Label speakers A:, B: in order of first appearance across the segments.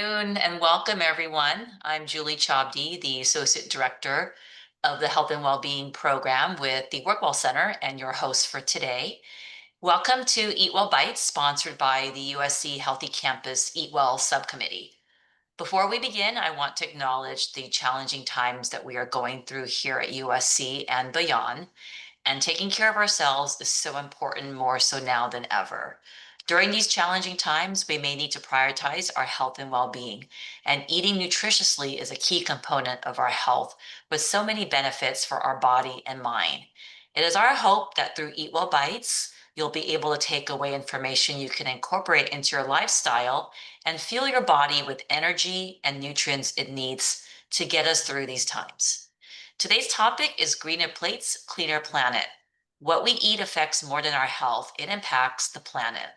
A: afternoon and welcome everyone. I'm Julie Chabdi, the Associate Director of the Health and Wellbeing Program with the Workwell Center and your host for today. Welcome to Eatwell Bites, sponsored by the USC Healthy Campus Eatwell Subcommittee. Before we begin, I want to acknowledge the challenging times that we are going through here at USC and beyond. And taking care of ourselves is so important, more so now than ever. During these challenging times, we may need to prioritize our health and well-being, and eating nutritiously is a key component of our health with so many benefits for our body and mind. It is our hope that through Eat Well Bites, you'll be able to take away information you can incorporate into your lifestyle and fuel your body with energy and nutrients it needs to get us through these times. Today's topic is Greener Plates, Cleaner Planet. What we eat affects more than our health, it impacts the planet.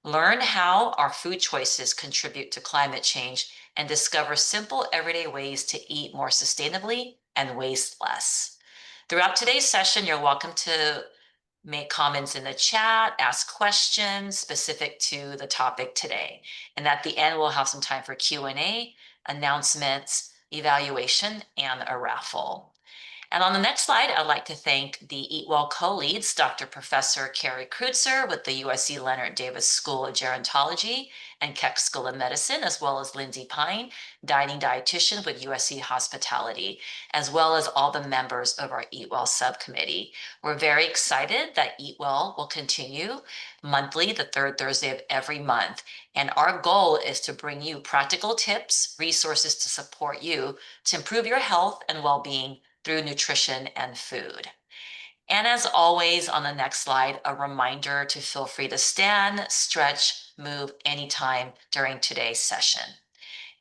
A: Learn how our food choices contribute to climate change and discover simple everyday ways to eat more sustainably and waste less. Throughout today's session, you're welcome to make comments in the chat, ask questions specific to the topic today. And at the end, we'll have some time for Q&A, announcements, evaluation, and a raffle. And on the next slide, I'd like to thank the Eatwell co-leads, Dr. Professor Carrie Kreutzer with the USC Leonard Davis School of Gerontology and Keck School of Medicine, as well as Lindsay Pine, dining dietitian with USC Hospitality, as well as all the members of our Eatwell subcommittee. We're very excited that Eatwell will continue monthly, the third Thursday of every month. And our goal is to bring you practical tips, resources to support you to improve your health and well-being through nutrition and food. And as always, on the next slide, a reminder to feel free to stand, stretch, move anytime during today's session.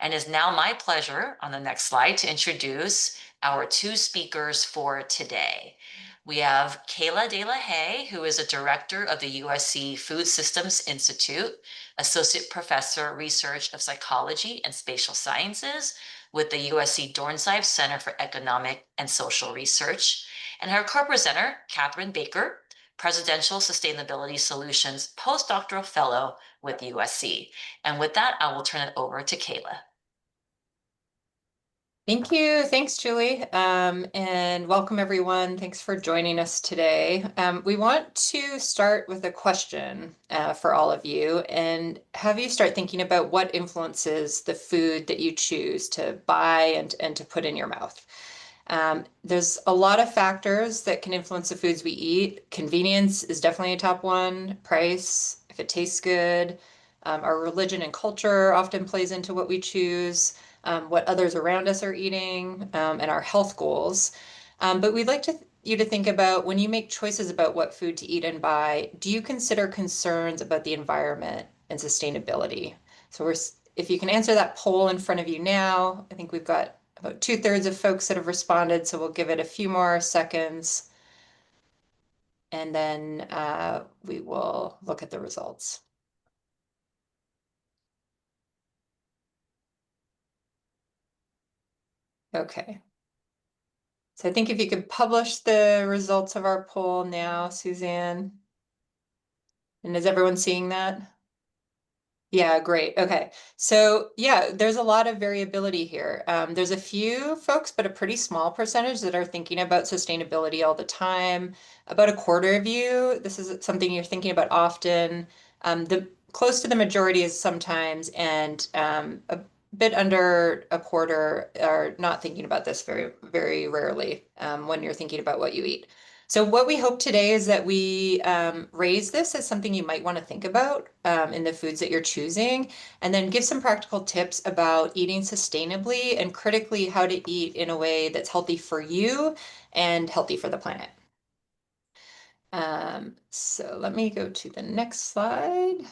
A: And it's now my pleasure on the next slide to introduce our two speakers for today. We have Kayla De La Haye, who is a director of the USC Food Systems Institute, associate professor, research of psychology and spatial sciences with the USC Dornsife Center for Economic and Social Research, and her co-presenter, Catherine Baker, Presidential Sustainability Solutions postdoctoral fellow with USC. And with that, I will turn it over to Kayla.
B: Thank you. Thanks, Julie. And welcome, everyone. Thanks for joining us today. We want to start with a question for all of you and have you start thinking about what influences the food that you choose to buy and to put in your mouth. There's a lot of factors that can influence the foods we eat. Convenience is definitely a top one. Price, if it tastes good. Our religion and culture often plays into what we choose. What others around us are eating, and our health goals. But we'd like you to think about when you make choices about what food to eat and buy, do you consider concerns about the environment and sustainability? So if you can answer that poll in front of you now, I think we've got about 2/3 of folks that have responded, so we'll give it a few more seconds. And then we will look at the results. Okay. So I think if you could publish the results of our poll now, Suzanne. And is everyone seeing that? Yeah, great. Okay. So yeah, there's a lot of variability here. There's a few folks, but a pretty small percentage that are thinking about sustainability all the time. About a quarter of you, this is something you're thinking about often. The close to the majority is sometimes, and a bit under a quarter are not thinking about this very, very rarely when you're thinking about what you eat. So what we hope today is that we raise this as something you might want to think about in the foods that you're choosing, and then give some practical tips about eating sustainably and critically how to eat in a way that's healthy for you and healthy for the planet. So let me go to the next slide.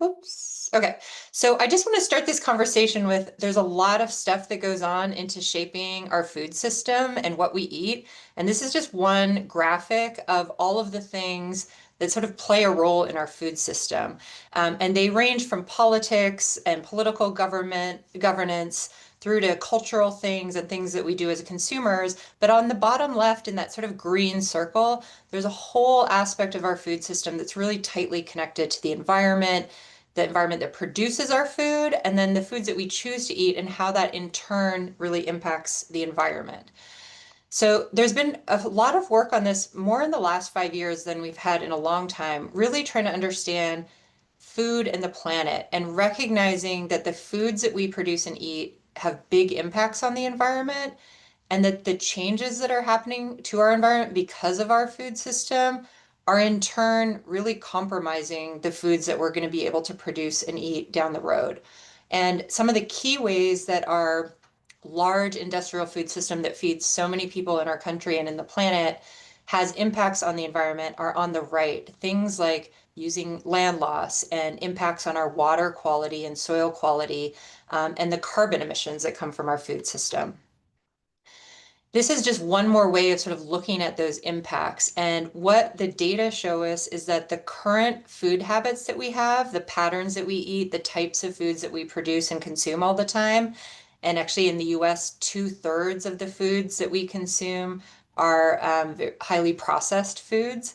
B: Oops. Okay. So I just want to start this conversation with there's a lot of stuff that goes on into shaping our food system and what we eat. And this is just one graphic of all of the things that sort of play a role in our food system. And they range from politics and political governance through to cultural things and things that we do as consumers. But on the bottom left in that sort of green circle, there's a whole aspect of our food system that's really tightly connected to the environment, the environment that produces our food, and then the foods that we choose to eat, and how that in turn really impacts the environment. So there's been a lot of work on this more in the last 5 years than we've had in a long time, really trying to understand food and the planet and recognizing that the foods that we produce and eat have big impacts on the environment, and that the changes that are happening to our environment because of our food system are in turn really compromising the foods that we're going to be able to produce and eat down the road. And some of the key ways that our large industrial food system that feeds so many people in our country and in the planet has impacts on the environment are on the right. Things like using land loss and impacts on our water quality and soil quality, and the carbon emissions that come from our food system. This is just one more way of sort of looking at those impacts. And what the data show us is that the current food habits that we have, the patterns that we eat, the types of foods that we produce and consume all the time, and actually in the US, 2/3 of the foods that we consume are highly processed foods.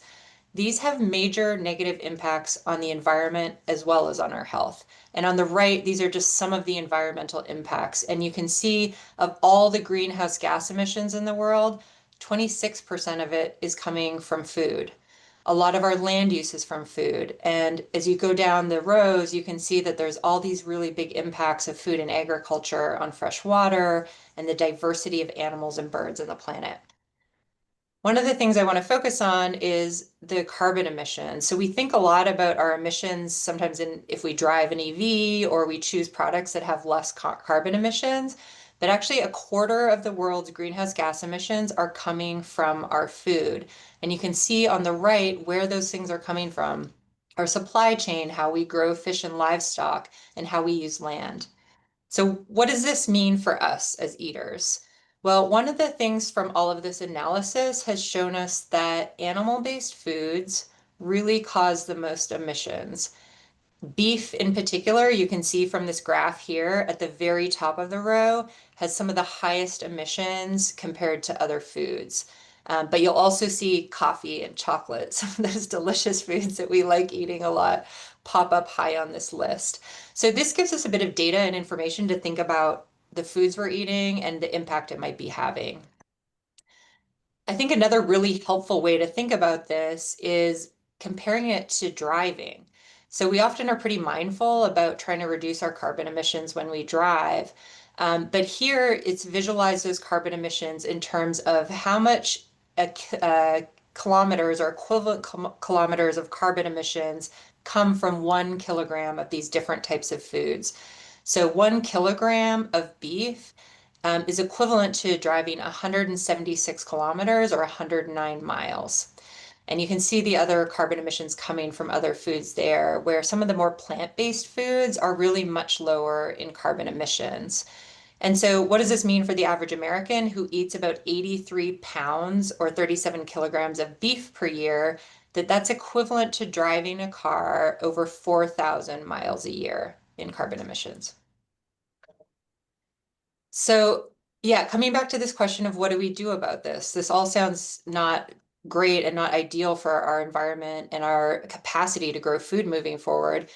B: These have major negative impacts on the environment as well as on our health. And on the right, these are just some of the environmental impacts. And you can see of all the greenhouse gas emissions in the world, 26% of it is coming from food. A lot of our land use is from food. And as you go down the rows, you can see that there's all these really big impacts of food and agriculture on fresh water and the diversity of animals and birds on the planet. One of the things I want to focus on is the carbon emissions. So we think a lot about our emissions sometimes in if we drive an EV or we choose products that have less carbon emissions, but actually a quarter of the world's greenhouse gas emissions are coming from our food. And you can see on the right where those things are coming from. Our supply chain, how we grow fish and livestock, and how we use land. So, what does this mean for us as eaters? Well, one of the things from all of this analysis has shown us that animal-based foods really cause the most emissions. Beef in particular, you can see from this graph here at the very top of the row, has some of the highest emissions compared to other foods. But you'll also see coffee and chocolate, some of those delicious foods that we like eating a lot, pop up high on this list. So this gives us a bit of data and information to think about the foods we're eating and the impact it might be having. I think another really helpful way to think about this is comparing it to driving. So we often are pretty mindful about trying to reduce our carbon emissions when we drive. But here it's visualize those carbon emissions in terms of how much kilometers or equivalent kilometers of carbon emissions come from 1 kilogram of these different types of foods. So 1 kilogram of beef is equivalent to driving 176 kilometers or 109 miles. And you can see the other carbon emissions coming from other foods there, where some of the more plant-based foods are really much lower in carbon emissions. And so, what does this mean for the average American who eats about 83 pounds or 37 kilograms of beef per year? That's equivalent to driving a car over 4,000 miles a year in carbon emissions. So, yeah, coming back to this question of what do we do about this? This all sounds not great and not ideal for our environment and our capacity to grow food moving forward.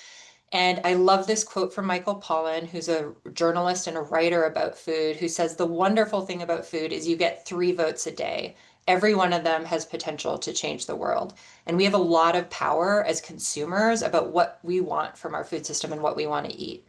B: And I love this quote from Michael Pollan, who's a journalist and a writer about food, who says the wonderful thing about food is you get 3 votes a day. Every one of them has potential to change the world. And we have a lot of power as consumers about what we want from our food system and what we want to eat.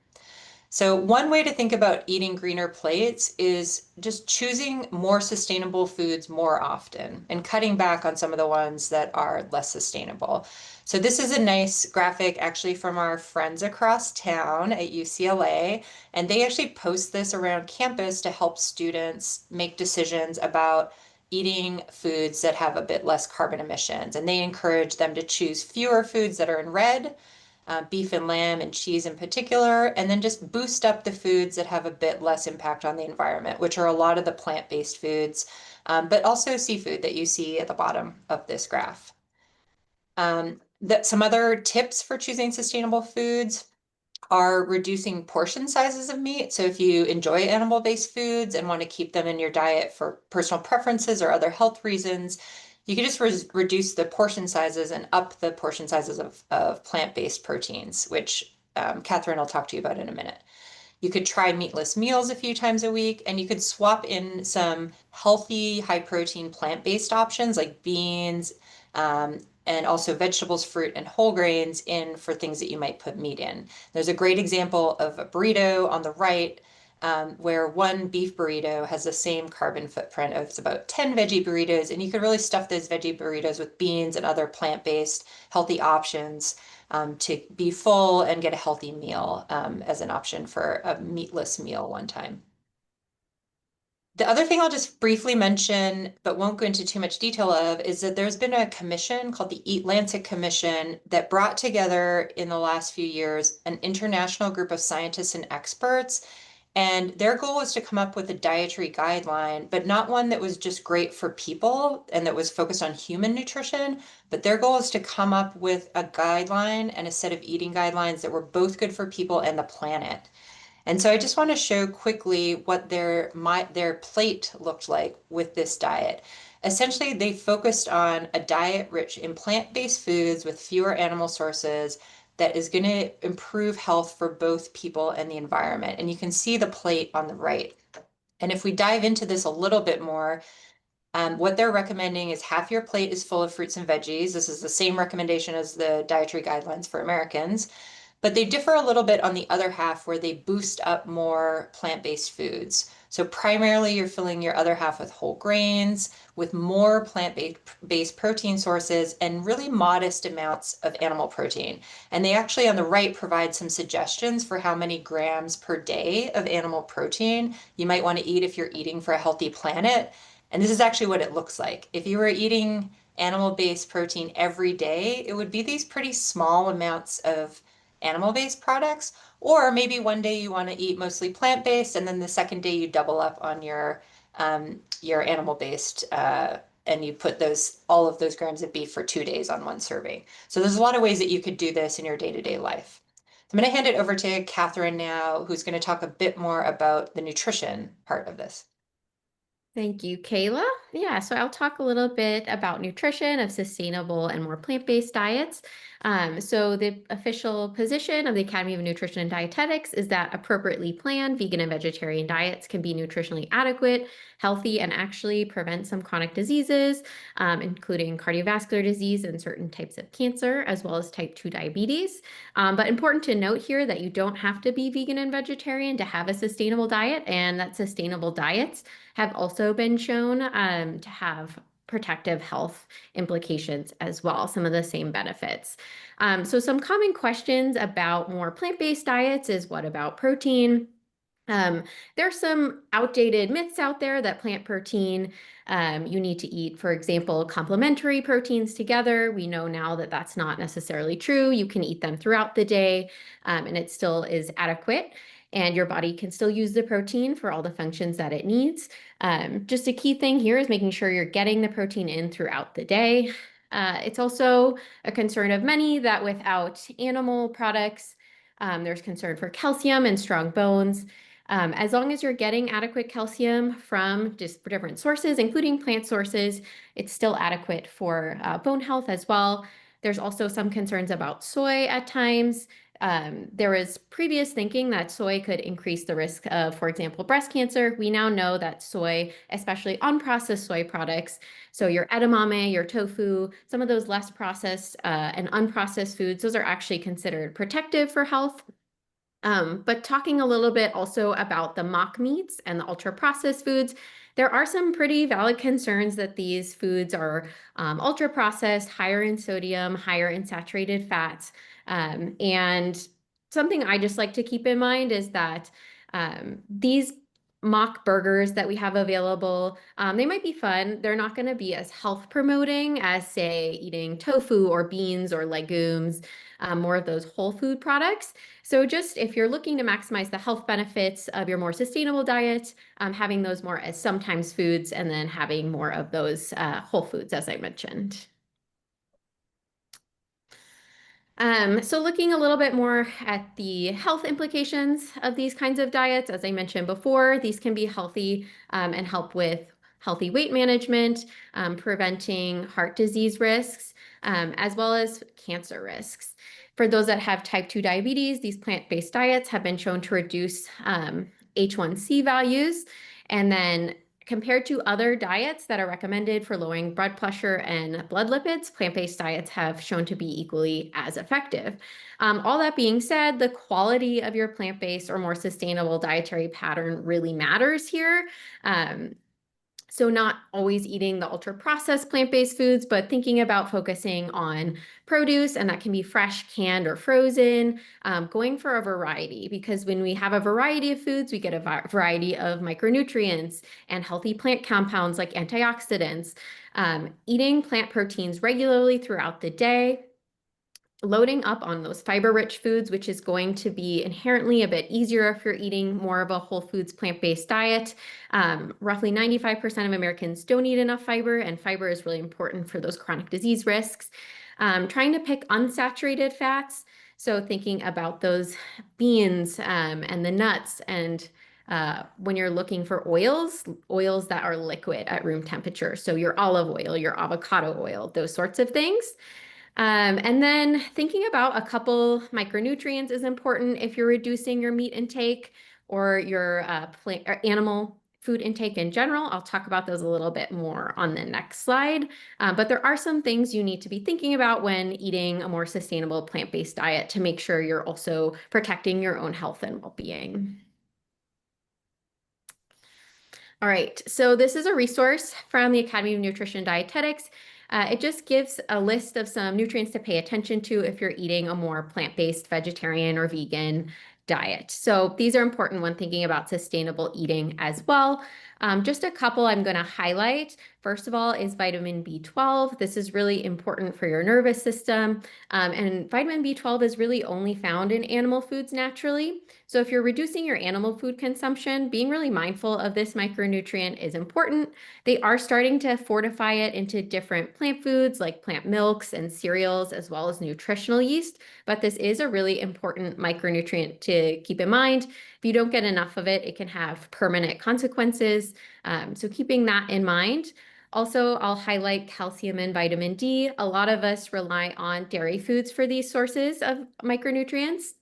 B: So one way to think about eating greener plates is just choosing more sustainable foods more often and cutting back on some of the ones that are less sustainable. So this is a nice graphic actually from our friends across town at UCLA, and they actually post this around campus to help students make decisions about eating foods that have a bit less carbon emissions. And they encourage them to choose fewer foods that are in red, beef and lamb and cheese in particular, and then just boost up the foods that have a bit less impact on the environment, which are a lot of the plant-based foods, but also seafood that you see at the bottom of this graph. Some other tips for choosing sustainable foods are reducing portion sizes of meat. So if you enjoy animal-based foods and want to keep them in your diet for personal preferences or other health reasons, you can just reduce the portion sizes and up the portion sizes of plant-based proteins, which Catherine will talk to you about in a minute. You could try meatless meals a few times a week, and you could swap in some healthy, high protein plant-based options like beans, and also vegetables, fruit, and whole grains in for things that you might put meat in. There's a great example of a burrito on the right, where one beef burrito has the same carbon footprint of it's about 10 veggie burritos, and you could really stuff those veggie burritos with beans and other plant-based healthy options to be full and get a healthy meal as an option for a meatless meal one time. The other thing I'll just briefly mention, but won't go into too much detail of, is that there's been a commission called the Eatlancet Commission that brought together in the last few years an international group of scientists and experts. And their goal was to come up with a dietary guideline, but not one that was just great for people and that was focused on human nutrition. But their goal is to come up with a guideline and a set of eating guidelines that were both good for people and the planet. And so I just want to show quickly what their plate looked like with this diet. Essentially, they focused on a diet rich in plant-based foods with fewer animal sources that is going to improve health for both people and the environment. And you can see the plate on the right. And if we dive into this a little bit more, what they're recommending is half your plate is full of fruits and veggies. This is the same recommendation as the dietary guidelines for Americans. But they differ a little bit on the other half where they boost up more plant-based foods. So primarily you're filling your other half with whole grains, with more plant-based protein sources, and really modest amounts of animal protein. And they actually on the right provide some suggestions for how many grams per day of animal protein you might want to eat if you're eating for a healthy planet. And this is actually what it looks like. If you were eating animal-based protein every day, it would be these pretty small amounts of animal-based products, or maybe one day you want to eat mostly plant-based, and then the second day you double up on your animal-based, and you put those all of those grams of beef for 2 days on one serving. So there's a lot of ways that you could do this in your day-to-day life. So I'm going to hand it over to Catherine now, who's going to talk a bit more about the nutrition part of this.
C: Thank you, Kayla. Yeah, so I'll talk a little bit about nutrition of sustainable and more plant-based diets. So the official position of the Academy of Nutrition and Dietetics is that appropriately planned vegan and vegetarian diets can be nutritionally adequate, healthy, and actually prevent some chronic diseases, including cardiovascular disease and certain types of cancer, as well as type 2 diabetes. But important to note here that you don't have to be vegan and vegetarian to have a sustainable diet, and that sustainable diets have also been shown to have protective health implications as well, some of the same benefits. So some common questions about more plant-based diets is what about protein? Um, there's some outdated myths out there that plant protein, you need to eat, for example, complementary proteins together. We know now that that's not necessarily true. You can eat them throughout the day, and it still is adequate. And your body can still use the protein for all the functions that it needs. Just a key thing here is making sure you're getting the protein in throughout the day. It's also a concern of many that without animal products, there's concern for calcium and strong bones. As long as you're getting adequate calcium from just different sources, including plant sources, it's still adequate for bone health as well. There's also some concerns about soy at times. There was previous thinking that soy could increase the risk of, for example, breast cancer. We now know that soy, especially unprocessed soy products, so your edamame, your tofu, some of those less processed and unprocessed foods, those are actually considered protective for health. But talking a little bit also about the mock meats and the ultra processed foods, there are some pretty valid concerns that these foods are ultra processed, higher in sodium, higher in saturated fats. And something I just like to keep in mind is that these mock burgers that we have available, they might be fun. They're not going to be as health promoting as, say, eating tofu or beans or legumes, more of those whole food products. So just if you're looking to maximize the health benefits of your more sustainable diet, having those more as sometimes foods and then having more of those whole foods, as I mentioned. So looking a little bit more at the health implications of these kinds of diets, as I mentioned before, these can be healthy and help with healthy weight management, preventing heart disease risks, as well as cancer risks. For those that have type 2 diabetes, these plant-based diets have been shown to reduce H1C values. And then compared to other diets that are recommended for lowering blood pressure and blood lipids, plant-based diets have shown to be equally as effective. All that being said, the quality of your plant-based or more sustainable dietary pattern really matters here. So not always eating the ultra-processed plant-based foods, but thinking about focusing on produce, and that can be fresh, canned, or frozen, going for a variety, because when we have a variety of foods, we get a variety of micronutrients and healthy plant compounds like antioxidants. Eating plant proteins regularly throughout the day, loading up on those fiber-rich foods, which is going to be inherently a bit easier if you're eating more of a whole foods plant-based diet. Roughly 95% of Americans don't eat enough fiber, and fiber is really important for those chronic disease risks. Trying to pick unsaturated fats, so thinking about those beans and the nuts, and when you're looking for oils that are liquid at room temperature, so your olive oil, your avocado oil, those sorts of things. And then thinking about a couple micronutrients is important if you're reducing your meat intake or your plant or animal food intake in general. I'll talk about those a little bit more on the next slide. But there are some things you need to be thinking about when eating a more sustainable plant-based diet to make sure you're also protecting your own health and well-being. All right, so this is a resource from the Academy of Nutrition and Dietetics. It just gives a list of some nutrients to pay attention to if you're eating a more plant-based vegetarian or vegan diet. So these are important when thinking about sustainable eating as well. Just a couple I'm going to highlight. First of all is vitamin B12. This is really important for your nervous system. And vitamin B12 is really only found in animal foods naturally. So if you're reducing your animal food consumption, being really mindful of this micronutrient is important. They are starting to fortify it into different plant foods like plant milks and cereals, as well as nutritional yeast. But this is a really important micronutrient to keep in mind. If you don't get enough of it, it can have permanent consequences. So keeping that in mind. Also, I'll highlight calcium and vitamin D. A lot of us rely on dairy foods for these sources of micronutrients.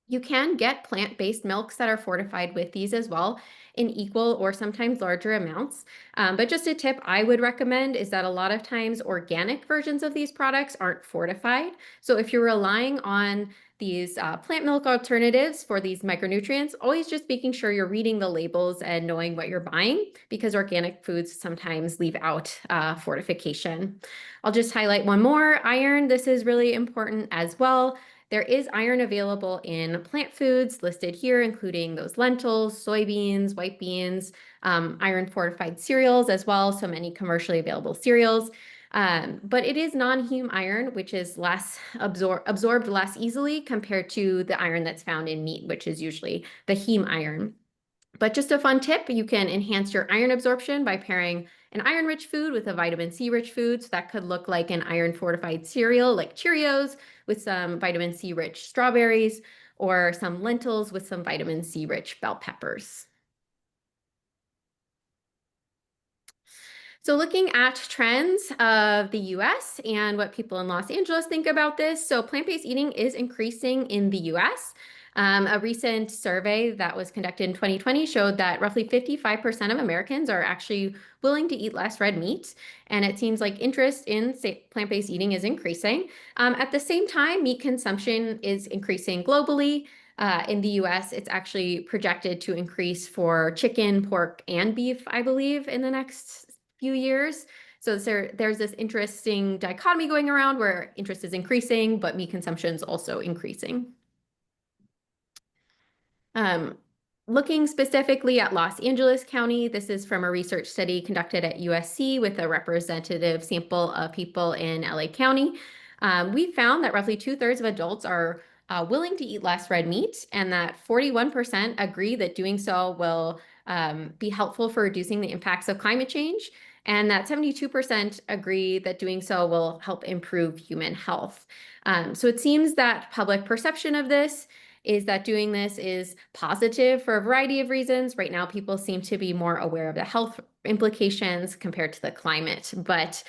C: You can get plant-based milks that are fortified with these as well in equal or sometimes larger amounts. But just a tip I would recommend is that a lot of times organic versions of these products aren't fortified. So if you're relying on these plant milk alternatives for these micronutrients, always just making sure you're reading the labels and knowing what you're buying, because organic foods sometimes leave out fortification. I'll just highlight one more, iron. This is really important as well. There is iron available in plant foods listed here, including those lentils, soybeans, white beans, iron fortified cereals as well, so many commercially available cereals. But it is non-heme iron, which is less absorbed less easily compared to the iron that's found in meat, which is usually the heme iron. But just a fun tip, you can enhance your iron absorption by pairing an iron-rich food with a vitamin C-rich food. So that could look like an iron-fortified cereal like Cheerios with some vitamin C-rich strawberries, or some lentils with some vitamin C-rich bell peppers. So looking at trends of the US and what people in Los Angeles think about this. So plant-based eating is increasing in the US. A recent survey that was conducted in 2020 showed that roughly 55% of Americans are actually willing to eat less red meat. And it seems like interest in plant-based eating is increasing. At the same time, meat consumption is increasing globally. In the US, it's actually projected to increase for chicken, pork, and beef, I believe, in the next few years. So there's this interesting dichotomy going around where interest is increasing, but meat consumption is also increasing. Looking specifically at Los Angeles County, this is from a research study conducted at USC with a representative sample of people in LA County. We found that roughly 2/3 of adults are willing to eat less red meat, and that 41% agree that doing so will be helpful for reducing the impacts of climate change, and that 72% agree that doing so will help improve human health. So it seems that public perception of this is that doing this is positive for a variety of reasons. Right now, people seem to be more aware of the health implications compared to the climate. But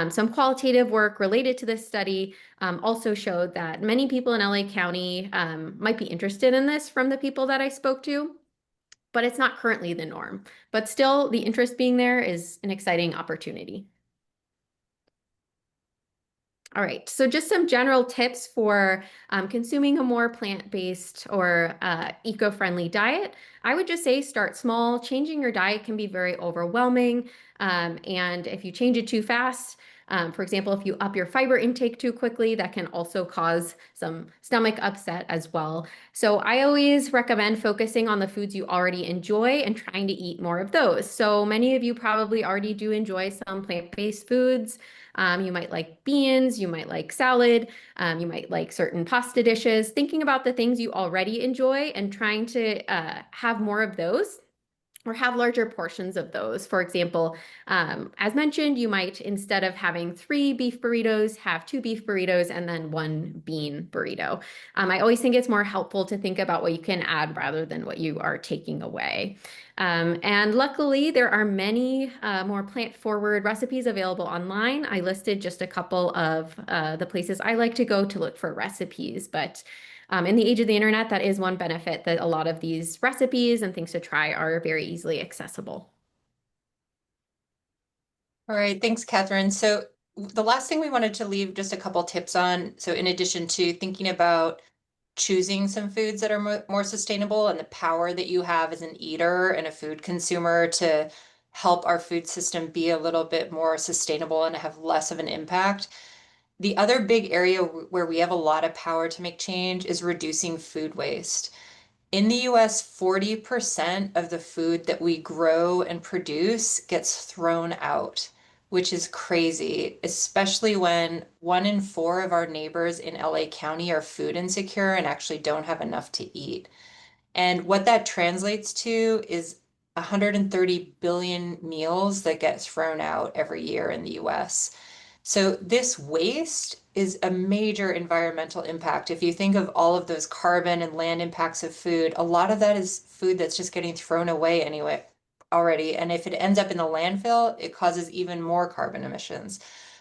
C: some qualitative work related to this study also showed that many people in LA County might be interested in this from the people that I spoke to, but it's not currently the norm. But still, the interest being there is an exciting opportunity. All right, so just some general tips for consuming a more plant-based or eco-friendly diet. I would just say start small. Changing your diet can be very overwhelming. And if you change it too fast, for example, if you up your fiber intake too quickly, that can also cause some stomach upset as well. So I always recommend focusing on the foods you already enjoy and trying to eat more of those. So many of you probably already do enjoy some plant-based foods. You might like beans, you might like salad, you might like certain pasta dishes. Thinking about the things you already enjoy and trying to have more of those or have larger portions of those. For example, as mentioned, you might, instead of having 3 beef burritos, have 2 beef burritos and then 1 bean burrito. I always think it's more helpful to think about what you can add rather than what you are taking away. And luckily, there are many more plant-forward recipes available online. I listed just a couple of the places I like to go to look for recipes, but in the age of the internet, that is one benefit, that a lot of these recipes and things to try are very easily accessible.
B: All right, thanks, Catherine. So the last thing we wanted to leave just a couple tips on. So in addition to thinking about choosing some foods that are more sustainable and the power that you have as an eater and a food consumer to help our food system be a little bit more sustainable and have less of an impact. The other big area where we have a lot of power to make change is reducing food waste. In the US, 40% of the food that we grow and produce gets thrown out, which is crazy, especially when 1 in 4 of our neighbors in LA County are food insecure and actually don't have enough to eat. And what that translates to is 130 billion meals that get thrown out every year in the US. So this waste is a major environmental impact. If you think of all of those carbon and land impacts of food, a lot of that is food that's just getting thrown away anyway already. And if it ends up in the landfill, it causes even more carbon emissions.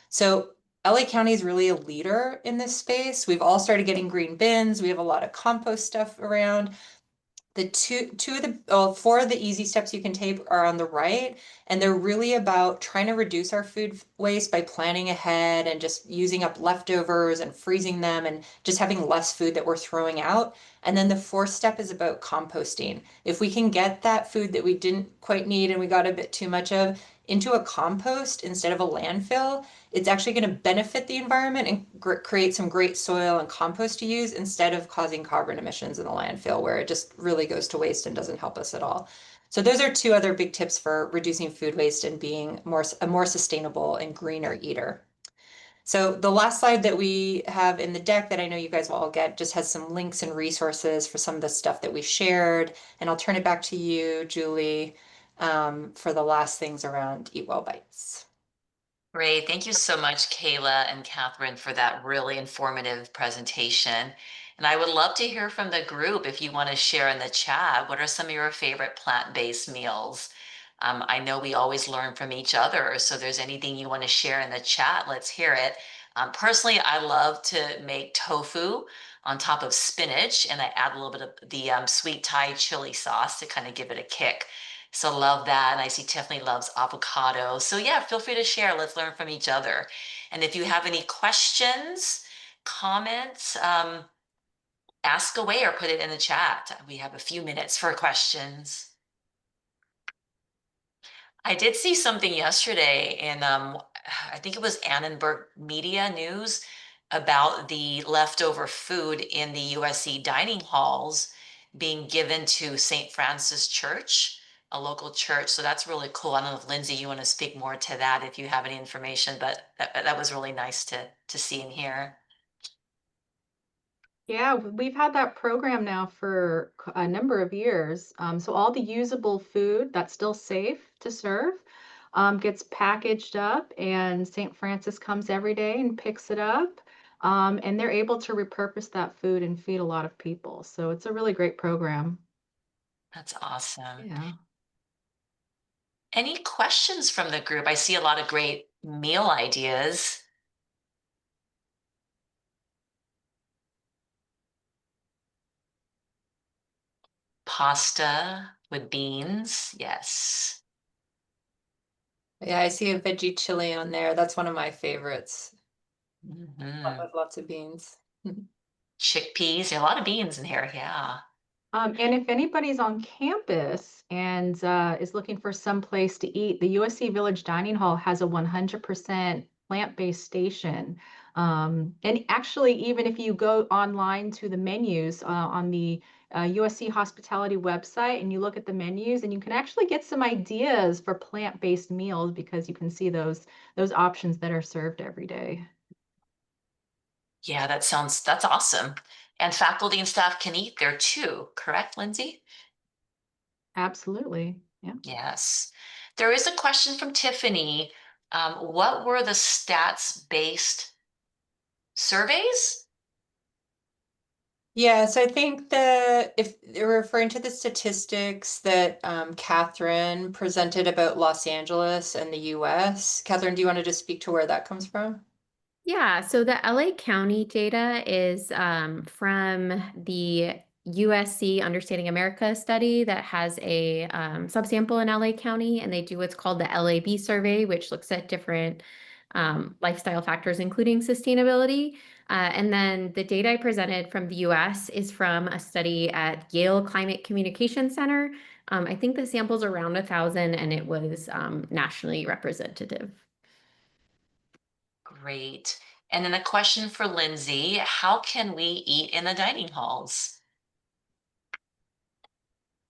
B: So LA County is really a leader in this space. We've all started getting green bins. We have a lot of compost stuff around. The two of the well, 4 of the easy steps you can take are on the right, and they're really about trying to reduce our food waste by planning ahead and just using up leftovers and freezing them and just having less food that we're throwing out. And then the 4th step is about composting. If we can get that food that we didn't quite need and we got a bit too much of into a compost instead of a landfill, it's actually going to benefit the environment and create some great soil and compost to use instead of causing carbon emissions in the landfill where it just really goes to waste and doesn't help us at all. So those are 2 other big tips for reducing food waste and being a more sustainable and greener eater. So the last slide that we have in the deck that I know you guys will all get just has some links and resources for some of the stuff that we shared. And I'll turn it back to you, Julie, for the last things around Eatwell Bites.
A: Great. Thank you so much, Kayla and Catherine, for that really informative presentation. And I would love to hear from the group if you want to share in the chat. What are some of your favorite plant-based meals? I know we always learn from each other. So if there's anything you want to share in the chat, let's hear it. Personally, I love to make tofu on top of spinach, and I add a little bit of the sweet Thai chili sauce to kind of give it a kick. So love that. And I see Tiffany loves avocado. So yeah, feel free to share. Let's learn from each other. And if you have any questions, comments, ask away or put it in the chat. We have a few minutes for questions. I did see something yesterday in, I think it was Annenberg Media News about the leftover food in the USC dining halls being given to St. Francis Church, a local church. So that's really cool. I don't know if Lindsay, you want to speak more to that if you have any information, but that was really nice to see and hear.
D: Yeah, we've had that program now for a number of years. So all the usable food that's still safe to serve gets packaged up, and St. Francis comes every day and picks it up. And they're able to repurpose that food and feed a lot of people. So it's a really great program.
A: That's awesome.
D: Yeah.
A: Any questions from the group? I see a lot of great meal ideas. Pasta with beans. Yes.
B: Yeah, I see a veggie chili on there. That's one of my favorites.
A: Mhm.
B: With lots of beans.
A: Chickpeas. There are a lot of beans in here. Yeah.
D: And if anybody's on campus and is looking for some place to eat, the USC Village Dining Hall has a 100% plant-based station. And actually, even if you go online to the menus on the USC Hospitality website and you look at the menus, and you can actually get some ideas for plant-based meals because you can see those options that are served every day.
A: Yeah, that's awesome. And faculty and staff can eat there too, correct, Lindsay?
D: Absolutely. Yeah.
A: Yes. There is a question from Tiffany. What were the stats-based surveys?
B: Yeah, so I think that if you're referring to the statistics that Catherine presented about Los Angeles and the US, Catherine, do you want to just speak to where that comes from?
C: Yeah, so the LA County data is from the USC Understanding America study that has a subsample in LA County, and they do what's called the LAB survey, which looks at different lifestyle factors, including sustainability. And then the data I presented from the US is from a study at Yale Climate Communication Center. I think the sample's around 1,000, and it was nationally representative.
A: Great. And then a question for Lindsay. How can we eat in the dining halls?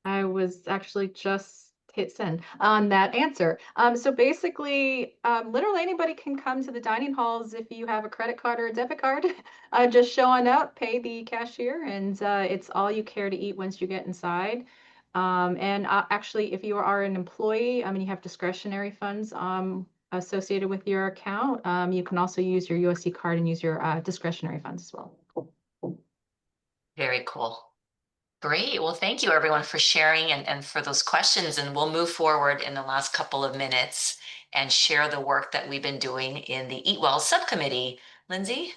D: I was actually just hit send on that answer. So basically, literally anybody can come to the dining halls if you have a credit card or a debit card. Just showing up, pay the cashier, and it's all you care to eat once you get inside. And actually, if you are an employee, I mean, you have discretionary funds associated with your account. You can also use your USC card and use your discretionary funds as well.
A: Very cool. Great. Well, thank you everyone for sharing and for those questions. And we'll move forward in the last couple of minutes and share the work that we've been doing in the Eat Well subcommittee. Lindsay?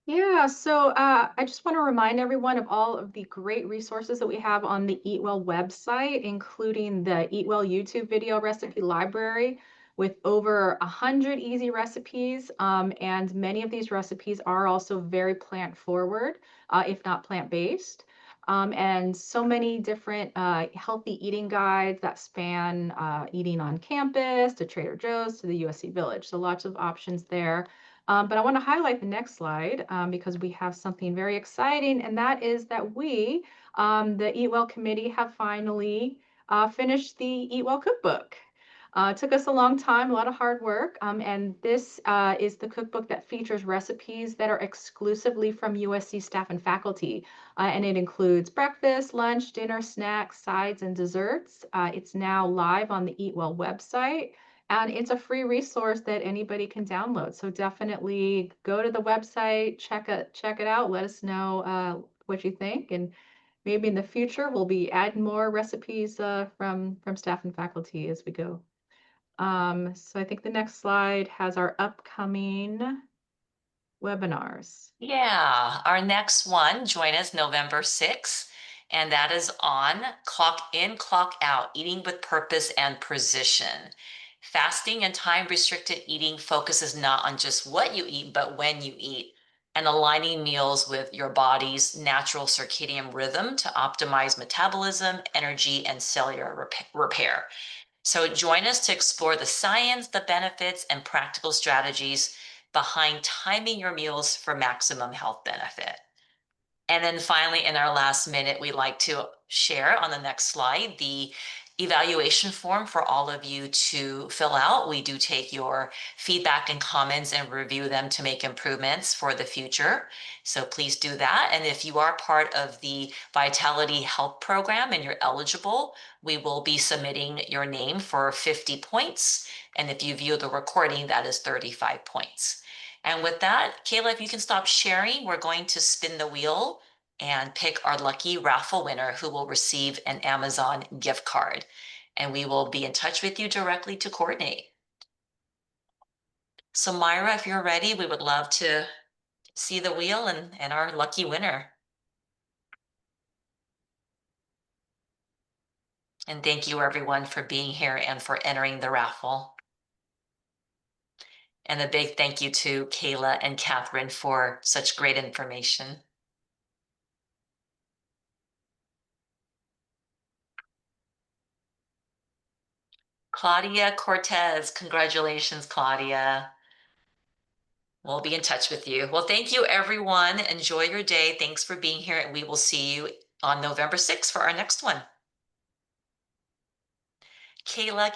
D: Yeah, so I just want to remind everyone of all of the great resources that we have on the Eatwell website, including the Eatwell YouTube video recipe library with over 100 easy recipes. And many of these recipes are also very plant forward, if not plant-based. And so many different healthy eating guides that span eating on campus to Trader Joe's to the USC Village. So lots of options there. But I want to highlight the next slide because we have something very exciting, and that is that we, the Eat Well Committee, have finally finished the Eat Well Cookbook. It took us a long time, a lot of hard work, and this is the cookbook that features recipes that are exclusively from USC staff and faculty, and it includes breakfast, lunch, dinner, snacks, sides, and desserts. It's now live on the Eat Well website. And it's a free resource that anybody can download. So definitely go to the website, check it out. Let us know what you think, and maybe in the future we'll be adding more recipes from staff and faculty as we go. So I think the next slide has our upcoming webinars.
A: Yeah, our next one, join us November 6th, and that is on clock in, clock out, eating with purpose and precision. Fasting and time restricted eating focuses not on just what you eat, but when you eat, and aligning meals with your body's natural circadian rhythm to optimize metabolism, energy, and cellular repair. So join us to explore the science, the benefits, and practical strategies behind timing your meals for maximum health benefit. And then finally, in our last minute, we'd like to share on the next slide the evaluation form for all of you to fill out. We do take your feedback and comments and review them to make improvements for the future. So please do that. And if you are part of the Vitality Health Program and you're eligible, we will be submitting your name for 50 points. And if you view the recording, that is 35 points. And with that, Kayla, if you can stop sharing, we're going to spin the wheel and pick our lucky raffle winner who will receive an Amazon gift card. And we will be in touch with you directly to coordinate. So Myra, if you're ready, we would love to see the wheel and our lucky winner. And thank you everyone for being here and for entering the raffle. And a big thank you to Kayla and Catherine for such great information. Claudia Cortez, congratulations, Claudia. We'll be in touch with you. Well, thank you, everyone. Enjoy your day. Thanks for being here, and we will see you on November 6th for our next one. Kayla,